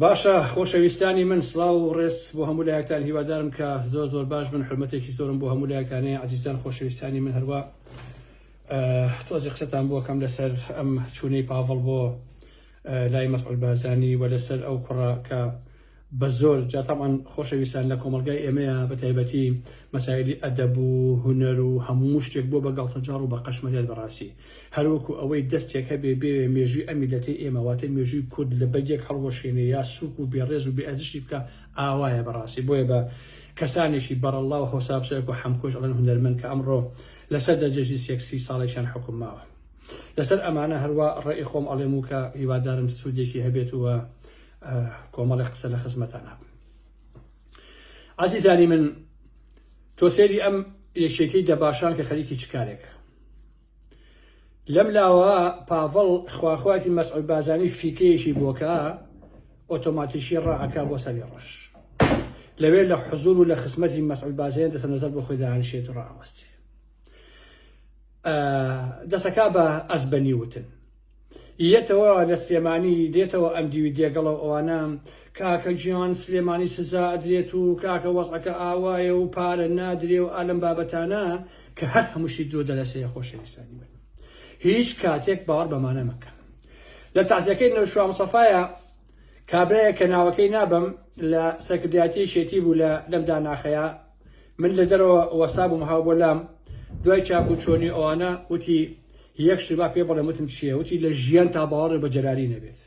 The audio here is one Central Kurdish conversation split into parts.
باشە خۆشەویستانی من سڵاو و ڕێز بۆ هەموو لایەکتان هیوادارم کە زۆر باش بن حرمەتێکی زۆرم بۆ هەموو لایەکانەیە عزیزان خۆشەویستانی من هەروە تۆزی قسەتان بۆ کەم لەسەر ئەم چوونەی پاڤڵ بۆ لای مەسعود بارزانی و لەسەر ئەو کوڕە کە بە زۆر جا تەمان خۆشەویستان لە کۆمەڵگای ئێمەیە بە تایبەتی مەسایلی ئەدەب و هونەر و هەموو شتێک بۆ بە گاڵتەجاڕ و بە قەشمەرێت بەڕاستی هەروەکو ئەوەی دەستێک هەبێ بێ مێژووی ئەم میلەتەی ئێمە واتە مێژووی کورد لە بەجێک هەڵوەشێنێ یا سووک و بێڕێز و بێئەرزشی بکە ئاوایە بەڕاستی بۆیە بە کەسانێکی بەڕەڵڵا و هەوسابسەرێک و حەمکۆش ئەڵێن هونەرمەند کە ئەمڕۆ لەسەر دەرجەی سێکسی ساڵێکیان حکوم ماوە لەسەر ئەمانە هەروە ڕێی خۆم ئەڵێم و کە هیوادارم سوودێکی هەبێتەوە کۆمەڵی قسە لە خزمەتانە عزیزانی من تۆ سێری ئەم یەکێتی دەباشان کە خەریکی چ کارێکە لەم لاوە پاڤڵ خواخواتی مەسعود بارزانی فیکەیەکی بۆکە ئۆتۆماتیشی ڕائەکا بۆ سەری ڕەش لەوێ لە حزور و لە خزمەتی مەسعود بارزانی دەسە نەزەر بۆ خۆی داهێنشێت و ڕائەوەستی دەسەکا بە ئەزبەنی وتن یەتەوە لە سلێمانی دێتەوە ئەم دیوی دێگەڵە ئەوانە کاکە گیان سلێمانی سزا ئەدرێت و کاکە وەسعەکە ئاوایە و پارە نادرێ و ئالەم بابەتانە کە هەر هەمووشی درۆ دەلەسەیە خۆشەویستانی من هیچ کاتێک باوەڕ بەمانە مەکە لە تازیەکەی نەوشوا مستەفایە کابرایە کە ناوەکەی نابم لە سەکردایەتی شێتی بوو لەم داناخەیە من لە دەرەوە وەساب و مەهاو بۆ لام دوای چاک و چۆنی ئەوانە وتی یەک شتبا پێ بڵێ وتم چییە وتی لە ژیان تا باوەڕ بە جەراری نەبێت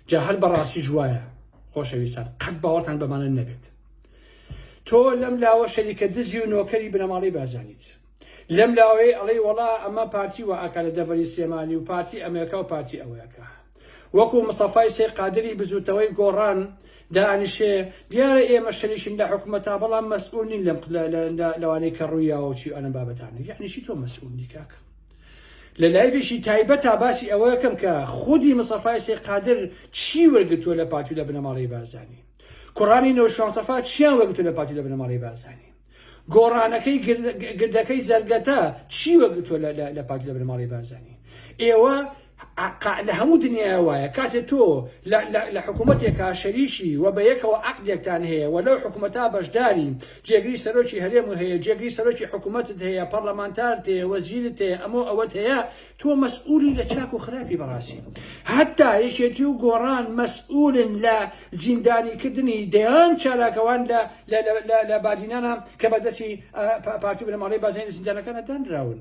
جا هەر بەڕاستی ژوایە خۆشەویستان قەت باوەڕتان بەمانە نەبێت تۆ لەم لاوە شەریکە دزی و نۆکەری بنەماڵی بارزانیت لەم لاوەی ئەڵێ وەڵا ئەمە پارتی و ئاکا لە دەڤەری سلێمانی و پارتی ئەمریکا و پارتی ئەوەیەکە وەکو مستەفای سێ قادری بزوتەوەی گۆڕان دانیشێ دیارە ئێمە شەریکین لە حکومەتا بەڵام مەسئول نین لەوانەی کە ڕوویاوە و چی ئەنە بابەتانە یعنیشی تۆ مەسئولی کاکە لە لایفێکی تایبەت باسی ئەوە یەکەم کە خودی مستەفای سێ قادر چی وەرگتووە لە پارتی لە بنەماڵی بارزانی کوڕانی نەوشەوان سەفا چیان وەرگتووە لە پارتی لە بنەماڵی بارزانی گۆڕانەکەی گردەکەی زەرگەتە چی وەرگتووە لە پارتی لە بنەماڵی بارزانی ئێوە لە هەموو دنیای وایە کاتێ تۆ لە حکوومەتێکا شەریشی و بە یەکەوە عەقدێکتان هەیە و لەو حکوومەتا بەشداری جێگری سەرۆکی هەرێم و هەیە جێگری سەرۆکی حکوومەتت هەیە پەرلەمانتارت هەیە وەزیرت هەیە ئەمە ئەوەت هەیە تۆ مەسئولی لە چاک و خراپی بەڕاستی هەتا یەکێتی و گۆڕان مەسئولن لە زیندانیکردنی دەیان چالاکەوان لە بادینانە کە بەدەستی پارتی بنەماڵەی بارزانی لە زیندانەکانە دانراون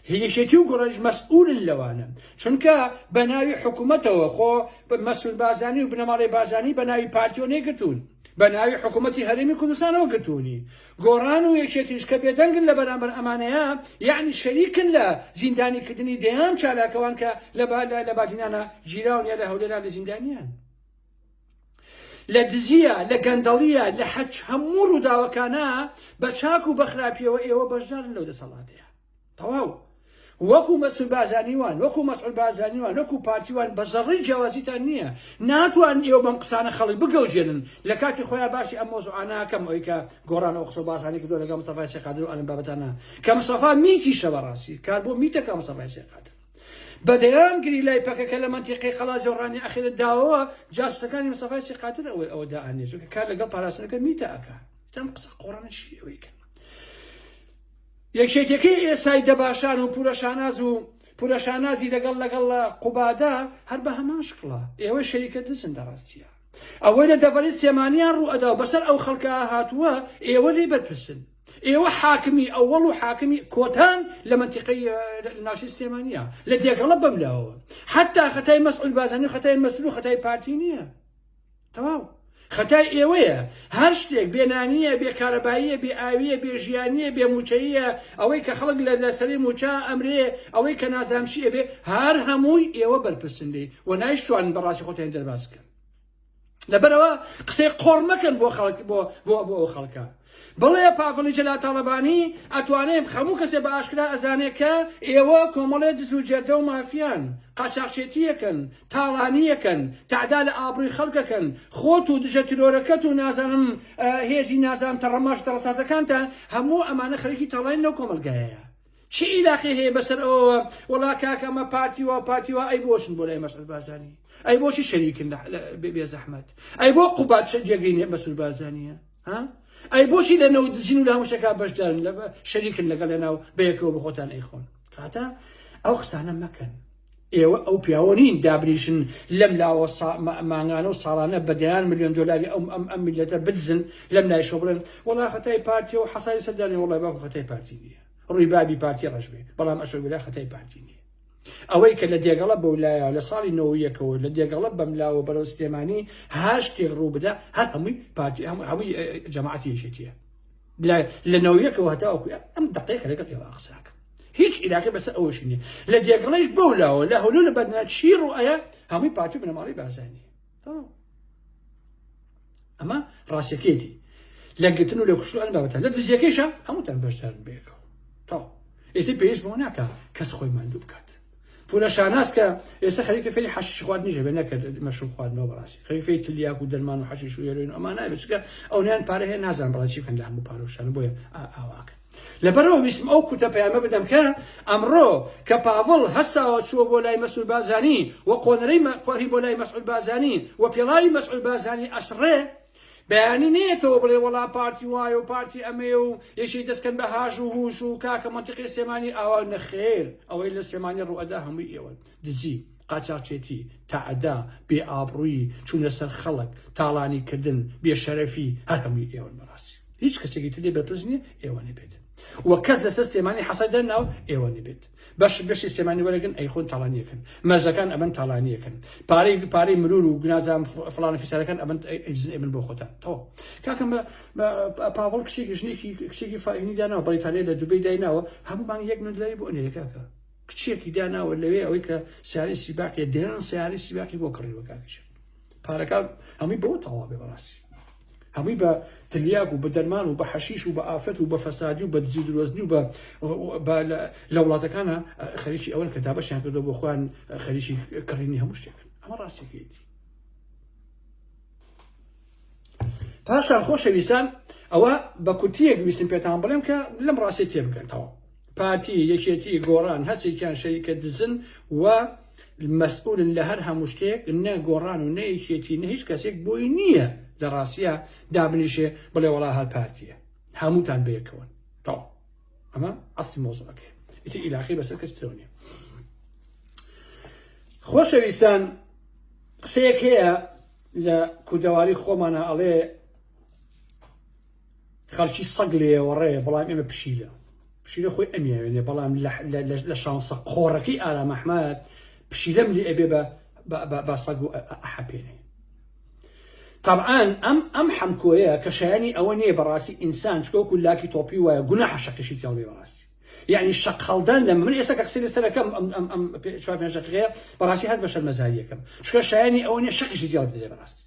هیچێتی و گۆڕانیش مەسئولن لەوانە چونکە بە ناوی حکوومەتەوە خۆ مەسعود بارزانی و بنەماڵەی بارزانی بە ناوی پارتیۆ نێگرتوون بە ناوی حکوومەتی هەرێمی کوردستانەوە گرتوونی گۆڕان و یەکێتیش کە بێدەنگن لە بەرامبەر ئەمانەیە یعنی شەریکن لە زیندانیکردنی دەیان چالاکەوان کە لە بادینانە گیراون یا لە هەولێرا لە زیندانیان لە دزیە لە گەندەڵیە لە حەج هەموو ڕووداوەکانە بە چاک و بە خراپیەوە ئێوە بەشدارن لەو دەسەڵاتەیە تەواو وەکو مەسعود بارزانیوان وەکو مەسعود بارزانیوان وەکو پارتیوان بە زەڕی جیاوازیتان نییە ناتوان ئێوە بەم قسانە خەڵک بگەوژێنن لە کاتی خۆیان باسی ئەم مۆزوعانە ئەکەم ئەوەی کە گۆڕان و قسە و باسانی کردووە لەگەڵ مستەفای سێ قادر و ئەلەم بابەتانە کە مستەفا میتیشە بەڕاستی کار بۆ میتەکە مستەفای سێ قادر بەدەیان گری لای پەکەکە لە منتیقەی قەڵازی و ڕانی ئەخیرە داوەوە جاسوسەکانی مستەفای سێ قادر ئەوە دائانێ چونکە کار لەگەڵ پاراستنەکە میتە ئەکا ئەم قسە قۆڕانە چی ئەوەی کە یەکێتەکەی ئێسای دەباشان و پورەشانازی لەگەڵ قوبادا هەر بە هەمان شکڵە ئێوە شەریکە دزن لەڕاستیە ئەوەی لە دەڤەری سلێمانیان ڕوو ئەدا و بەسەر ئەو خەڵکە هاتووە ئێوە لێ بەرپرسن ئێوە حاکمی ئەوەڵ و حاکمی کۆتان لە منتیقەی ناوچەی سلێمانیە لە دێگەڵە بەملاوە حتا خەتای مەسعود بارزانی و خەتای مەسعود و خەتای پارتی نییە تەواو خەتای ئێوەیە هەر شتێک بێنانیە بێکارەباییە بێ ئاویە بێ ژیانیە بێ موچەیە ئەوەی کە خەڵک لە سەری موچە ئەمرێ ئەوەی کە نازانشیە بێ هەر هەمووی ئێوە بەرپرسن لێ و نایشتوان بەڕاستی خۆتان دەرباسکەن لەبەرەوە قسەی قۆڕ مەکەن بۆ خەڵکە بڵێ پاڤڵی جەلال تاڵەبانی ئەتوانێت هەموو کەسێ بە ئاشکرا ئەزانێت کە ئێوە کۆمەڵێ دز و جەردە و مافیان قاچاقچێتیەکەن تاڵانیەکەن تعدا لە ئابڕووی خەڵکەکەن خۆت و دژە ترۆرەکەت و نازانم هێزی نازانم تەڕەماش دەڕسازەکانتان هەموو ئەمانە خەریکی تەڵاین لەو کۆمەلگایەیە چی ئیلاقی هەیە بەسەر ئەوە وەڵا کاکە ئەمە پارتیوە ئەی بۆشن بۆ لای مەسعود بارزانی ئەی بۆچی شەریکن بێزەحمەت ئەی بۆ قوبات جێگەی مەسعود بارزانیە ها ئەی بۆچی لە نەوت دزین و لە هەموو شتێکا بەشدارن شەریکن لەگەڵ لەناو بەیەکەوە بە خۆتان ئەیخۆن کاتە ئەو قسانە مەکەن ئێوە ئەو پیاوە نین دابریشن لەم لاوە مانگانە و ساڵانە بە دەیان ملیۆن دۆلاری ئەم میلەتە بدزن لەم لای شۆ بڵێن وەڵا خەتای پارتی و حەساری سەردانی وەڵای باوکو خەتای پارتی نییە ڕووی بابی پارتی ڕەش بێ بەڵام ئەشۆ ویلا خەتای پارتی نییە ئەوەی کە لە دێگەڵە بەولایە لە ساڵی 91ەوە لە دێگەڵە بەملاوە بەرەو سلێمانی هەر شتێک ڕوو بدە هەر هەمووی پارتی هەمووی جەماعەتی یەکێتیە لە 91ەوە هەتاوەکو ئەم دقەیەکە لەگەڵ ئێوە قساکە هیچ علاقه بەسەر ئەوەشی نییە لە دێگەڵەیش بەولاوە لە هەولۆ لە بەرناچی ڕوئایە هەمووی پارتی بنەماڵی بارزانی ئەمە ڕاستیەکێتی لە گرتن و لە کوشتن بابەتە لە دزیەکەیشە هەمووتان بەشدارن بێکەوە تاو ئێتر پێویست بەوە ناکە کەس خۆی ماندوو بکات پولە شاناس کە ئێستا خەریکە فێری حەشیش خواردنی ژەبێ نەکرد مەشروب خواردنەوە بەڕاستی خەریفەی تلیاک و دەرمان و حەشیش و هێروین ئەمان نایبێت چکە ئەویان پارە هەیە نازانن بەڵام چی بکەن لە هەموو پارۆشان بۆیە ئاواکە لەبەرەوە ویستم ئەو کوتە پەیامە بدەم کە ئەمڕۆ کە پاڤڵ هەستاوە چووە بۆ لای مەسعود بارزانی و قۆنەرەی خۆی بۆ لای مەسعود بارزانی و پێڵاوی مەسعود بارزانی ئەسڕێ بەیانی نێتەوە بڵێ وەڵا پارتی وایە و پارتی ئەمێ و یەشی دەستکەن بە هاژ و هوش و کاکە مەنتیقی سێمانی ئاوا نەخێر ئەوەی لە سێمانی ڕوئەدا هەمووی ئێوە دزی قاچاقچێتی تەعەدا بێئابڕووی چوونە سەر خەڵک تاڵانیکردن بێشەرەفی هەر هەمووی ئێوەن بەڕاستی هیچ کەسێکی تر لێ بەرپرس نییە ئێوە نەبێت وە کەس لەسەر سێمانی حەسەد دەرناو ئێوە نەبێت بەشی سێمانی وەرەگەن ئەیخۆن تاڵانیەکەن مەرزەکان ئەبن تاڵانیەکەن پارەی مرور و گوناجام فڵانە فیسارەکان ئەبن بۆ خۆتان تەواو کاکەم پاڤڵ کچێکی ژنێکی کچێکی فاهینی داناوە بەریتانیا لە دوبەی دایناوە هەموومان یەک نودلاری بۆ نێرە کاکە کچێکی داناوە لەوێ ئەوەی کە سیاری سیباقی دێن سیاری سیباقی بۆ کڕیوە کاکەشە پارەکان هەمووی بۆ تەواو بێ بەڕاستی هەمووی بە تلیاک و بە دەرمان و بە حەشیش و بە ئافەت و بە فەسادی و بە دزی درۆزنی و لە وڵاتەکانە خەریکی ئەوەن کە دابەشیان کردەوە بۆ خۆیان خەریکی کڕینی هەموو شتێکن ئەمە ڕاستیەکەیەتی پاشان خۆشەویستان ئەوە بە کورتیەک ویستم پێتان بڵێم کە لەم ڕاستی تێبگەنەوە پارتی یەکێتی گۆڕان هەسێکیان شەریکە دزن و مەسئولن لە هەر هەموو شتێک نە گۆڕان و نە یەکێتی نە هیچ کەسێک بۆی نییە لە ڕاستیە دابنیشێ بڵێ وەڵا هەر پارتیە هەمووتان بەیەکەوەن تاو ئەمە ئەستی مۆزوعەکەی ئیتر ئیلاقی بەسەر کەس ترەوە نییە خۆشەویستان قسەیەک هەیە لە کوردەواری خۆمانە ئەڵێ خەڵکی سەگ لێوەڕێ بەڵام ئێمە پشیلە خۆی ئەمیێنێ بەڵام لە شانسە قۆڕەکەی ئارام ئەحمەد پشیلەم لێ ئەبێ بە سەگ و ئەحەپێنێ طبعا ئەم حەمکۆیە کە شایانی ئەوە نییە بەڕاستی ئینسان چکۆکو لاکی تۆپی وایە گوناحە شەقیشی تێڵێ بەڕاستی یعنی شەق هەڵدان لە من ئێستا کە قسەی لەسەرەکەم ئەم چوار پێنج دەقیقەیە بەڕاستی هەست بە شەرمەزاریەکەم چکە شایانی ئەوە نییە شەقیشی تێڵ دەدێ بەڕاستی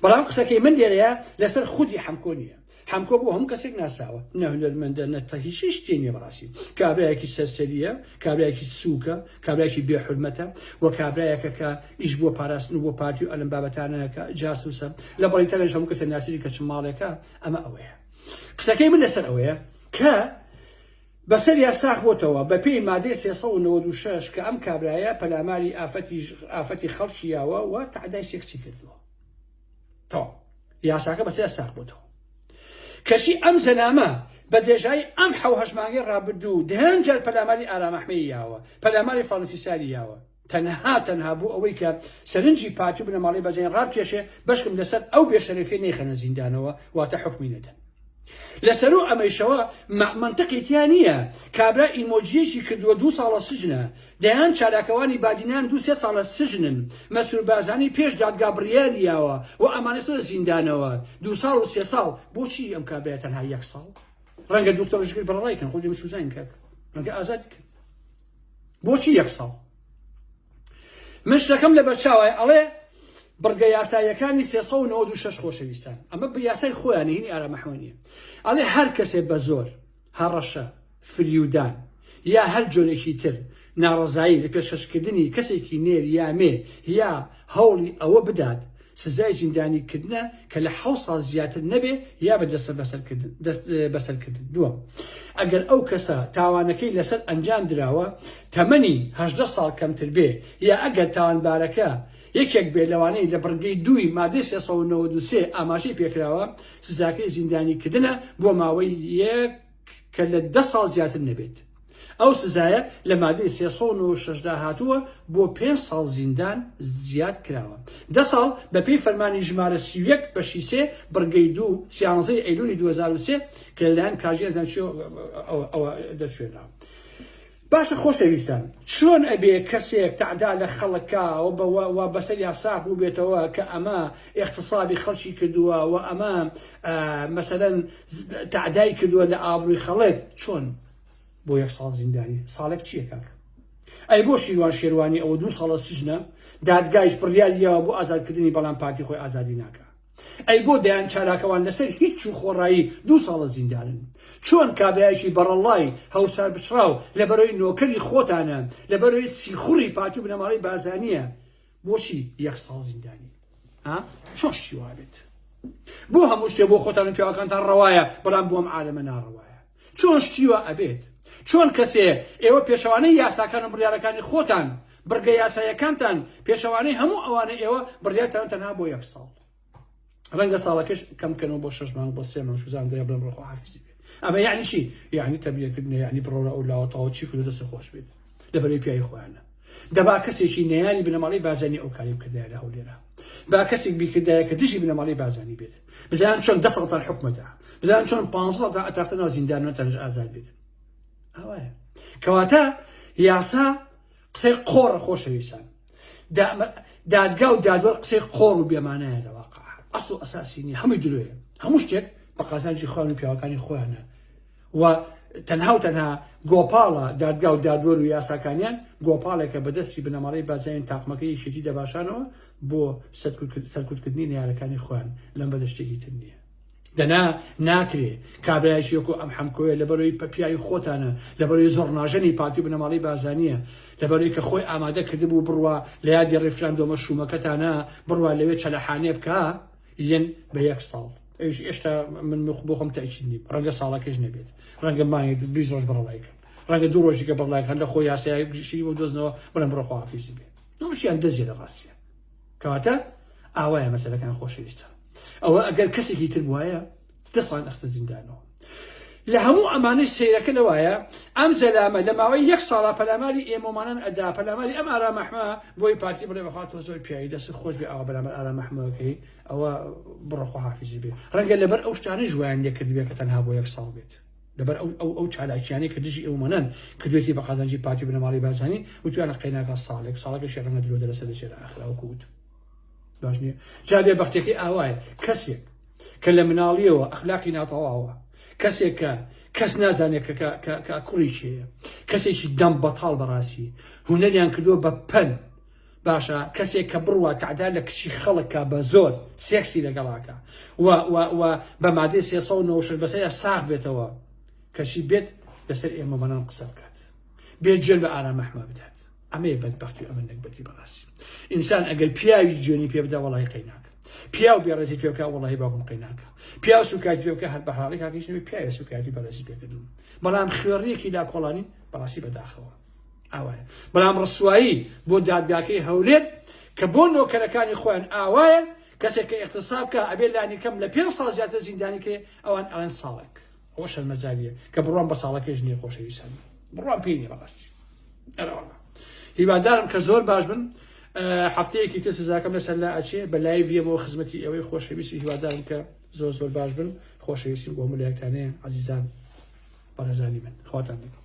بەڵام قسەکەی من لێرەیە لەسەر خودی حەمکۆ نییە حەمکۆ بۆ هەموو کەسێک ناساوە نەهونەرمەندە نەتە هیچ شتێ نییە بەڕاستی کابرایەکی سەرسەریە کابرایەکی سووکە کابرایەکی بێحورمەتە و کابرایەکە کە ئیش بۆ پاراستن و بۆ پارتی و ئەلم بابەتانەکە جاسووسە لە بەڵیتەنەش هەموو کەسە ناسیری کە چماڵێکە ئەمە ئەوەیە قسەکەی من لەسەر ئەوەیە کە بەسەر یاساخ بۆتەوە بە پێی مادەی 396 کە ئەم کابرایە پەلاماری ئافەتی خەڵکییاوە و تعدای سێکسی کردووە تەواو یاساکە بەسەر یاساخ بۆتەوە کەچی ئەم زەنامە بە دێژایی ئەم حەو هەژمانگەی ڕابردوو دهێن جار پەلاماری ئارام ئەحمەدی یاوە پەلاماری فەڵەنفیساری یاوە تەنها بوو ئەوەی کە سەرنجی پارتی و بنەماڵی بەجێن ڕابکێشێ بەشکم لەسەر ئەو بێشەرەفی نەیخەنە زیندانەوە واتە حکمی نەدەن لەسەر و ئەمەیشەوە منطقی تیا نییە کابرا ئیمۆجیەکی کردووە 2 ساڵە سژنە دەیان چالاکەوانی بادینان 2-3 ساڵە سژنن مەسعود بارزانی پێش دادگا بڕیاریاوە و ئەمانەسە زیندانەوە 2 ساڵ و 3 ساڵ بۆچی ئەم کابرایە تەنها 1 ساڵ ڕەنگە دوکتۆرشگر بەڕێکن خۆی بچوزین کە ڕەنگە ئازادی کرد بۆچی 1 ساڵ من شتەکەم لە بەرچاوایە ئەڵێ بڕگە یاساییەکانی 396 خۆشەویستان ئەمە بە یاسای خۆیان هینی ئارام ئەحمەدیە ئەڵێ هەر کەسێ بە زۆر هەڕەشە فریودان یا هەر جۆرێکی تر ناڕەزایی لە پێشکەشکردنی کەسێکی نێر یا مێ یا هەوڵی ئەوە بدات سزای زیندانیکردنە کە لە 7 ساڵ زیاتر نەبێ یا بە دەستە بەسەرکردن دووەم ئەگەر ئەو کەسە تاوانەکەی لەسەر ئەنجام دراوە تەمەنی 18 ساڵ کەمتر بێ یا ئەگەر تاوانبارەکە یەکێک بێت لەوانەیە لە بڕگەی 2 مادەی 393 ئاماژەی پێکراوە سزاکەی زیندانیکردنە بۆ ماوەی 1 کە لە 10 ساڵ زیاتر نەبێت. ئەو سزایە لە مادەی 396 دا هاتووە بۆ 5 ساڵ زیندان زیاد کراوە. 10 ساڵ بەپێی فەرمانی ژمارە 31 بەشی 3 بڕگەی 2 13 ئەیلولی 2023 کە لەلایەن کاژێر زانچۆ ئەوە دەرچێنراوە. باشە خۆشەویستان، چۆن ئەبێ کەسێک تعدا لە خەڵکا و بەسەر یاسا بوو بێتەوە کە ئەمە اقتصادی خەڵکی کردووە و ئەمە مەسەلەن تعدای کردووە لە ئابرووی خەڵک، چۆن بۆ 1 ساڵ زیندانی؟ ساڵێک چییە کاک؟ ئەی بۆ شیروان شێروانی ئەوە 2 ساڵە سژنە دادگایش بڕیاریەوە بۆ ئازادکردنی بەڵام پارتی خۆی ئازادی ناکە. ئەی بۆ دەیان چالاکەوان لەسەر هیچ و خۆڕایی 2 ساڵە زیندانن. چۆن کابرایشی بەڕەڵای هەوسار بچراو لەبەرەوەی نۆکەری خۆتانە لەبەرەوەی سیخوڕی پارتی و بنەماڵەی بازانیە بۆچی 1 ساڵ زیندانی؟ چۆن شتی وابێت؟ بۆ هەموو شتێ بۆ خۆتان و پیاوەکانتان ڕەوایە بەڵام بۆم عالەمە ناڕەوایە؟ چۆن شتیوە ئەبێت؟ چۆن کەسێ ئێوە پێشەوانەی یاساکان و بڕیارەکانی خۆتان بڕگە یاسایەکانتان پێشەوانەی هەموو ئەوانە ئێوە بڕیارتان تەنها بۆ 1 ساڵ ڕەنگە ساڵەکەش کەمکەنەوە بۆ 6 مانگ بۆ 3 مانگ شوزان دەیە بڵێم ڕۆخوا حافیزی بێت. ئەمە یعنی چی؟ یعنی تەبلیغکردنە، یعنی بڕۆرە ئەو لاوەتەوە چی کردو دەست خۆش بێت لەبەرەوەی پیاوی خۆیانە. دەبا کەسێکی نەیانی بنەماڵەی بازانی ئەو کاری بکردایە لە هەولێرە، با کەسێک بیکردایە کە دژی بنەماڵەی بازانی بێت، بزانن چۆن 10 ساڵتان حکومەدا، بزانن چۆن 500 ساڵتان ئەتافتەنەوە زیندانەوە تەنش ئازاد بێت. ئەوەیە کەواتە یاسا قسەی قۆڕە خۆشەویستان، دادگا و دادوەر قسەی قۆڕ و بێمانەیە لە واقع، ئەسڵ ئەساسی نیە، هەمووی درۆیە، هەموو شتێک بە قازانجی خۆیان و پیاوەکانی خۆیانە و تەنها و تەنها گۆپاڵە دادگا و دادوەر و یاساکانیان گۆپاڵێکە بەدەستی بنەماڵەی بازارین تاقمەکەی یەکێتی دەباشانەوە بۆ سەرکوتکردنی نیارەکانی خۆیان، لەم بەدەشتێکی تر نییە. دەنا ناکرێ کابرایشی وەکو ئەم حەمکۆیە لەبەرەوەی پەپیایی خۆتانە، لەبەرەوەی زۆرناژەنی پارتی و بنەماڵەی بازانیە، لەبەرەوەی کە خۆی ئامادە کردبوو بڕوا لە یادی ڕێفراندۆمە شومەکەتانە بڕوا لەوێ چەلەحانێ بکە یەن بە 1 ساڵ. ئێشتا من بۆ خۆم تاکید نیم، ڕەنگە ساڵەکەش نەبێت، ڕەنگە مانگێک 20 ڕۆژ بڕڵایکەم، ڕەنگە 2 ڕۆژێکە بڕڵایکەن لە خۆی یاسایەکشی بۆ دۆزنەوە بڵێم بڕۆ خواحافیزی بێت. نەوەشیان دەزیێ لە ڕاستیە. کەواتە ئاوایە مەسەلەکان خۆشەویستە. ئەوە ئەگەر کەسێکی تر وایە 10 ساڵ ئەخستە زیندانەوە. لە هەموو ئەمانەی سەیرەکە لەوایە ئەم زەلامە لە ماوەی 1 ساڵە پەلاماری ئێمەمانان ئەدا، پەلاماری ئەم ئارام مەحمە بۆی پارتی بڵێ بەخاتەوە زۆر پیایی دەست خۆش بێ ئەوە بەرامبەر ئارام مەحمەوەکەی ئەوە بڕۆ خواحافیزی بێ، ڕەنگە لەبەر ئەو شتانە ژوایان لێ کردبێ کە تەنها بۆ 1 ساڵ بێت، لەبەر ئەو چالاکیانەی کە دژی ئێوەمانان کردوێتی بە قازانجی پارتی و بنەماڵەی بازانی وتویانە قەیناکە ساڵێک ڕەنگە درۆ دەرەسە دەچێتە ئاخراوەکو وت. باش نییە؟ جا بێبەختێکی ئاوایە کەسێک کە لە مناڵیەوە ئەخلاقی ناتەواوە، کەسێک کە کەس نازانێت کە کوڕی چێیە، کەسێکی دەم بەتاڵ بەڕاستی هونەریان کردووە بە پەن، باشە کەسێک کە بڕوە تعدا لە کچی خەڵکە بە زۆر سێکسی لەگەڵاکە و بە مادەی 396 بەسەریە ساغ بێتەوە کەشی بێت لەسەر ئێمەمانان قسە بکات، بێت جێل بە ئارام مەحمە بدات. ئەمەیە بەدبەختی و ئەمە نەکبەتی بەڕاستی. ئینسان ئەگەر پیاوی جوێنی پێ بدا وەڵاهی قەیناکە، پیاو بێڕێزی پێ بکە وەڵاهی باوکم قەیناکە، پیاو سوکاتی پێ بکە هەر بە حاڵی کاکیش نەبێت پیاوی سوکاتی بەڕێزی پێکردوم، بەڵام خوێڕیەکی لا کۆڵانی بەڕاستی بەداخەوە ئاوایە. بەڵام ڕسوایی بۆ دادگاکەی هەولێر کە بۆ نۆکەرەکانی خۆیان ئاوایە کەسێک کە اغتساب کە ئەبێ لانی کەم لە 5 ساڵ زیاتر زیندانی کرێ ئەوان ئەڵێن ساڵێک، ئەوە شەرمەزاریە کە بڕوان بە ساڵەکەش نییە خۆشەویستان، بڕوان پێی نییە بەڕاستی. ئەرەوەڵا هیوادارم کە زۆر باش بن، هەفتەیەکی تر سزاکەم لەسەر لا ئەچێ بە لایڤیەوە خزمەتی ئەوەی خۆشەویستی، هیوادارم کە زۆر باش بن، خۆشەویستی بۆ هەموو لایەکتانەیە عەزیزان بەڕێزانی من، خواتان لەگەڵ.